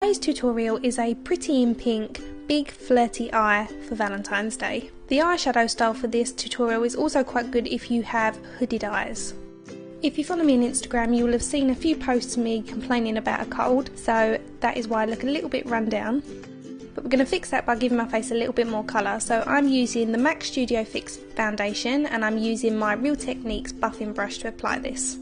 Today's tutorial is a pretty in pink, big flirty eye for Valentine's Day. The eyeshadow style for this tutorial is also quite good if you have hooded eyes. If you follow me on Instagram, you will have seen a few posts of me complaining about a cold, so that is why I look a little bit run down. But we're going to fix that by giving my face a little bit more colour. So I'm using the MAC Studio Fix foundation and I'm using my Real Techniques buffing brush to apply this.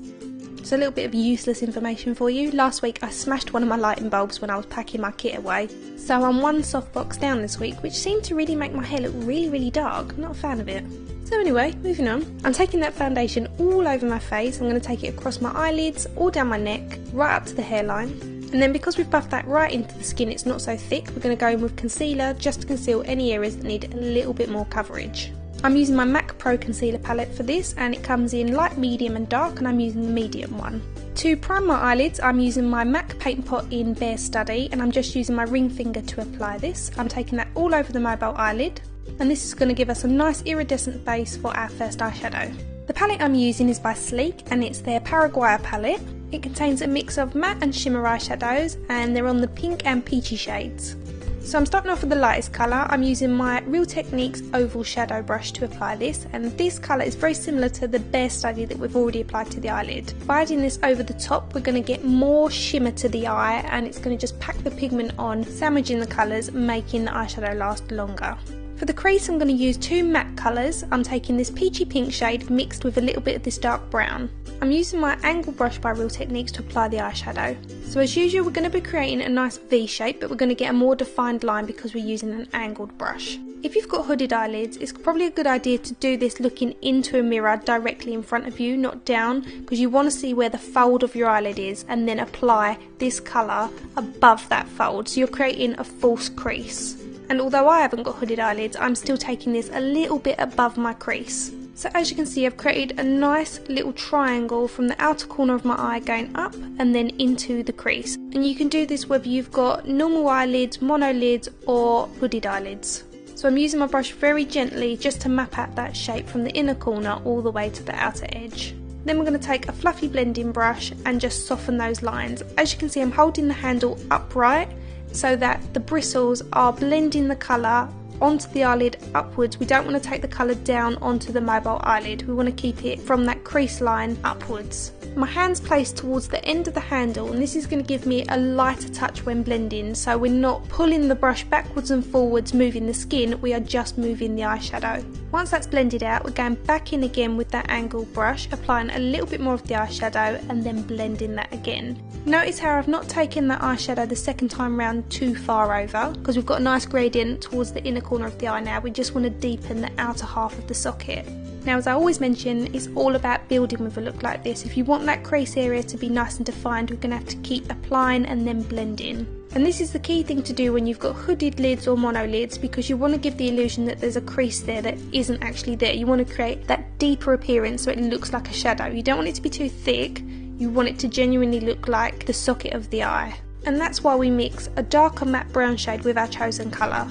So a little bit of useless information for you. Last week I smashed one of my lighting bulbs when I was packing my kit away. So I'm one softbox down this week, which seemed to really make my hair look really dark. I'm not a fan of it. So anyway, moving on. I'm taking that foundation all over my face. I'm going to take it across my eyelids, all down my neck, right up to the hairline. And then because we've buffed that right into the skin, it's not so thick, we're going to go in with concealer just to conceal any areas that need a little bit more coverage. I'm using my MAC Pro Concealer palette for this, and it comes in light, medium and dark, and I'm using the medium one. To prime my eyelids, I'm using my MAC Paint Pot in Bare Study, and I'm just using my ring finger to apply this. I'm taking that all over the mobile eyelid, and this is going to give us a nice iridescent base for our first eyeshadow. The palette I'm using is by Sleek, and it's their Paraguay palette. It contains a mix of matte and shimmer eyeshadows, and they're on the pink and peachy shades. So I'm starting off with the lightest colour. I'm using my Real Techniques oval shadow brush to apply this, and this colour is very similar to the Bare Study that we've already applied to the eyelid. By adding this over the top, we're going to get more shimmer to the eye, and it's going to just pack the pigment on, sandwiching the colours, making the eyeshadow last longer. For the crease, I'm going to use two matte colours. I'm taking this peachy pink shade mixed with a little bit of this dark brown. I'm using my angle brush by Real Techniques to apply the eyeshadow. So as usual, we're going to be creating a nice V shape, but we're going to get a more defined line because we're using an angled brush. If you've got hooded eyelids, it's probably a good idea to do this looking into a mirror directly in front of you, not down, because you want to see where the fold of your eyelid is and then apply this colour above that fold, so you're creating a false crease. And although I haven't got hooded eyelids, I'm still taking this a little bit above my crease. So as you can see, I've created a nice little triangle from the outer corner of my eye going up and then into the crease. And you can do this whether you've got normal eyelids, monolids or hooded eyelids. So I'm using my brush very gently just to map out that shape from the inner corner all the way to the outer edge. Then we're going to take a fluffy blending brush and just soften those lines. As you can see, I'm holding the handle upright so that the bristles are blending the colour onto the eyelid upwards. We don't want to take the colour down onto the mobile eyelid. We want to keep it from that crease line upwards. My hand's placed towards the end of the handle, and this is going to give me a lighter touch when blending, so we're not pulling the brush backwards and forwards moving the skin, we are just moving the eyeshadow. Once that's blended out, we're going back in again with that angled brush, applying a little bit more of the eyeshadow and then blending that again. Notice how I've not taken that eyeshadow the second time round too far over, because we've got a nice gradient towards the inner corner of the eye now. We just want to deepen the outer half of the socket. Now, as I always mention, it's all about building with a look like this. If you want that crease area to be nice and defined, we're going to have to keep applying and then blending. And this is the key thing to do when you've got hooded lids or mono lids, because you want to give the illusion that there's a crease there that isn't actually there. You want to create that deeper appearance so it looks like a shadow. You don't want it to be too thick, you want it to genuinely look like the socket of the eye. And that's why we mix a darker matte brown shade with our chosen colour.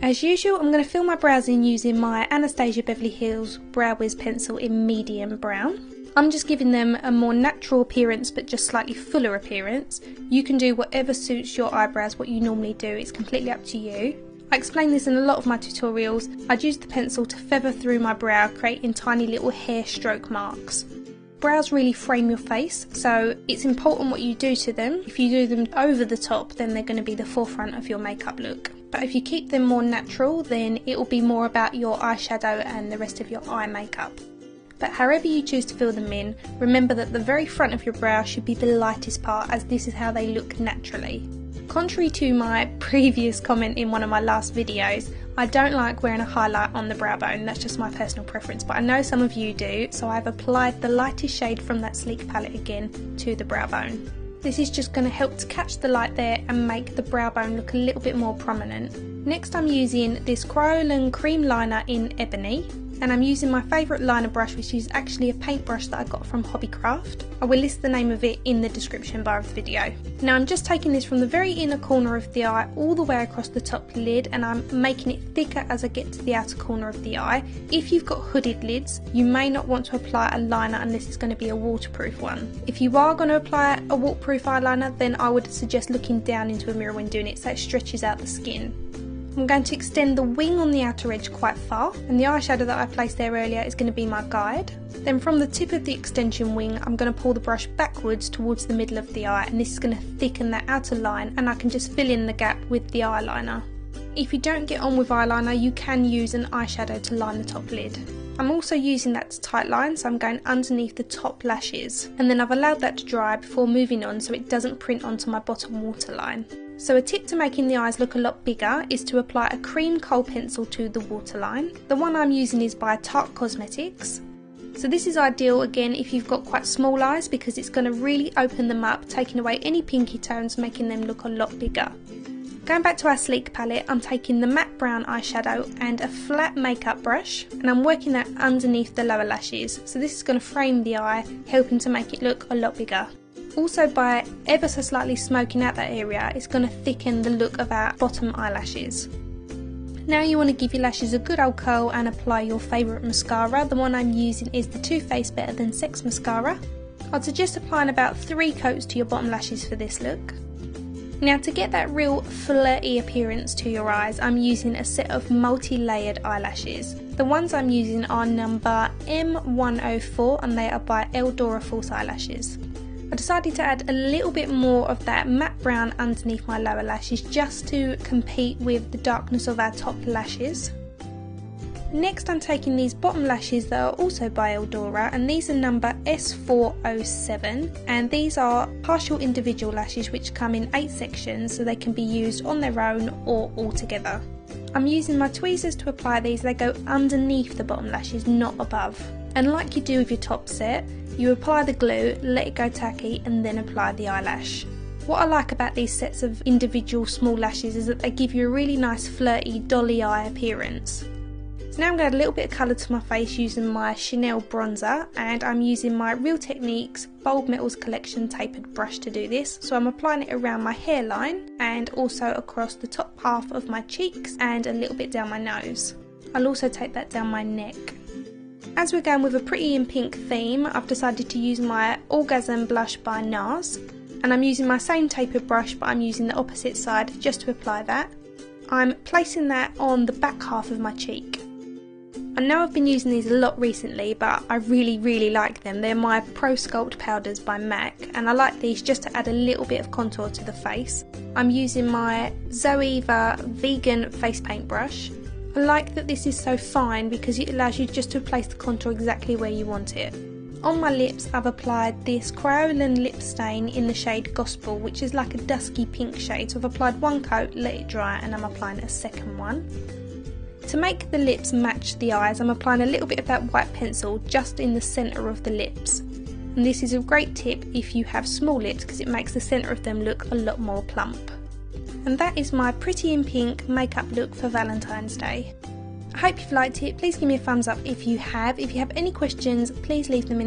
As usual, I'm going to fill my brows in using my Anastasia Beverly Hills Brow Wiz pencil in medium brown. I'm just giving them a more natural appearance but just slightly fuller appearance. You can do whatever suits your eyebrows, what you normally do, it's completely up to you. I explain this in a lot of my tutorials. I'd use the pencil to feather through my brow, creating tiny little hair stroke marks. Brows really frame your face, so it's important what you do to them. If you do them over the top, then they're going to be the forefront of your makeup look. But if you keep them more natural, then it will be more about your eyeshadow and the rest of your eye makeup. But however you choose to fill them in, remember that the very front of your brow should be the lightest part, as this is how they look naturally. Contrary to my previous comment in one of my last videos, I don't like wearing a highlight on the brow bone. That's just my personal preference, but I know some of you do, so I've applied the lightest shade from that Sleek palette again to the brow bone. This is just going to help to catch the light there and make the brow bone look a little bit more prominent. Next, I'm using this Kryolan cream liner in Ebony. and I'm using my favourite liner brush, which is actually a paintbrush that I got from Hobbycraft. I will list the name of it in the description bar of the video. Now I'm just taking this from the very inner corner of the eye all the way across the top lid, and I'm making it thicker as I get to the outer corner of the eye. If you've got hooded lids, you may not want to apply a liner unless it's going to be a waterproof one. If you are going to apply a waterproof eyeliner, then I would suggest looking down into a mirror when doing it so it stretches out the skin. I'm going to extend the wing on the outer edge quite far, and the eyeshadow that I placed there earlier is going to be my guide. Then from the tip of the extension wing, I'm going to pull the brush backwards towards the middle of the eye, and this is going to thicken that outer line, and I can just fill in the gap with the eyeliner. If you don't get on with eyeliner, you can use an eyeshadow to line the top lid. I'm also using that to tight line, so I'm going underneath the top lashes, and then I've allowed that to dry before moving on so it doesn't print onto my bottom waterline. So a tip to making the eyes look a lot bigger is to apply a cream kohl pencil to the waterline. The one I'm using is by Tarte Cosmetics. So this is ideal again if you've got quite small eyes, because it's going to really open them up, taking away any pinky tones, making them look a lot bigger. Going back to our sleek palette, I'm taking the matte brown eyeshadow and a flat makeup brush, and I'm working that underneath the lower lashes. So this is going to frame the eye, helping to make it look a lot bigger. Also, by ever so slightly smoking out that area, it's going to thicken the look of our bottom eyelashes. Now you want to give your lashes a good old curl and apply your favourite mascara. The one I'm using is the Too Faced Better Than Sex mascara. I'd suggest applying about 3 coats to your bottom lashes for this look. Now to get that real flirty appearance to your eyes, I'm using a set of multi-layered eyelashes. The ones I'm using are number M104, and they are by Eldora False Eyelashes. I decided to add a little bit more of that matte brown underneath my lower lashes just to compete with the darkness of our top lashes. Next I'm taking these bottom lashes that are also by Eldora, and these are number S407, and these are partial individual lashes which come in 8 sections, so they can be used on their own or all together. I'm using my tweezers to apply these. They go underneath the bottom lashes, not above. And like you do with your top set, you apply the glue, let it go tacky, and then apply the eyelash. What I like about these sets of individual small lashes is that they give you a really nice flirty dolly eye appearance. So now I'm going to add a little bit of colour to my face using my Chanel bronzer, and I'm using my Real Techniques Bold Metals Collection tapered brush to do this. So I'm applying it around my hairline and also across the top half of my cheeks and a little bit down my nose. I'll also take that down my neck. As we're going with a pretty in pink theme, I've decided to use my Orgasm blush by NARS, and I'm using my same tapered brush, but I'm using the opposite side just to apply that. I'm placing that on the back half of my cheek. I know I've been using these a lot recently, but I really like them. They're my Pro Sculpt powders by MAC, and I like these just to add a little bit of contour to the face. I'm using my Zoeva vegan face paint brush. I like that this is so fine because it allows you just to place the contour exactly where you want it. On my lips I've applied this Kryolan lip stain in the shade Gospel, which is like a dusky pink shade. So I've applied 1 coat, let it dry, and I'm applying a second one. To make the lips match the eyes, I'm applying a little bit of that white pencil just in the centre of the lips. And this is a great tip if you have small lips because it makes the centre of them look a lot more plump. And that is my pretty in pink makeup look for Valentine's Day. I hope you've liked it. Please give me a thumbs up if you have. If you have any questions, please leave them in